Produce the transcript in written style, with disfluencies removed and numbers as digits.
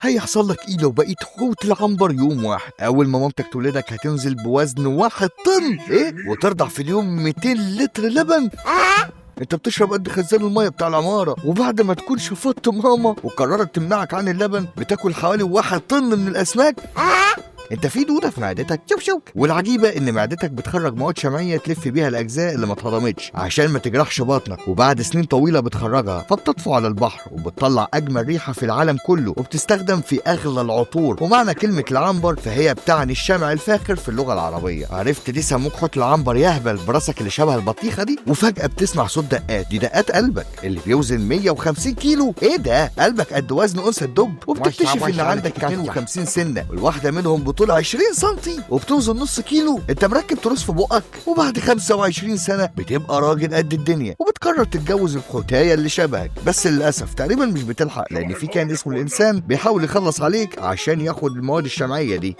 هيحصل لك ايه لو بقيت حوت العنبر يوم واحد؟ اول ما مامتك تولدك هتنزل بوزن 1 طن وترضع في اليوم 200 لتر لبن. انت بتشرب قد خزان الميه بتاع العماره، وبعد ما تكون شفطت ماما وقررت تمنعك عن اللبن بتاكل حوالي 1 طن من الاسماك. انت في دوده في معدتك شوف شوف، والعجيبه ان معدتك بتخرج مواد شمعيه تلف بيها الاجزاء اللي ما اتهضمتش عشان ما تجرحش بطنك، وبعد سنين طويله بتخرجها فبتطفو على البحر وبتطلع اجمل ريحه في العالم كله، وبتستخدم في اغلى العطور. ومعنى كلمه العنبر فهي بتعني الشمع الفاخر في اللغه العربيه. عرفت ليه سموك حوت العنبر يهبل براسك اللي شبه البطيخه دي؟ وفجاه بتسمع صوت دقات، دي دقات قلبك اللي بيوزن 150 كيلو. ايه ده؟ قلبك قد وزن انثى الدب. وبتكتشف ان عندك 52 سنه، والواحده منهم طول 20 سنتي وبتوزن نص كيلو. انت مركب تروس في بقك. وبعد 25 سنة بتبقى راجل قد الدنيا وبتقرر تتجوز الحوتاية اللي شبهك، بس للأسف تقريبا مش بتلحق، لأن في كائن اسمه الإنسان بيحاول يخلص عليك عشان ياخد المواد الشمعية دي.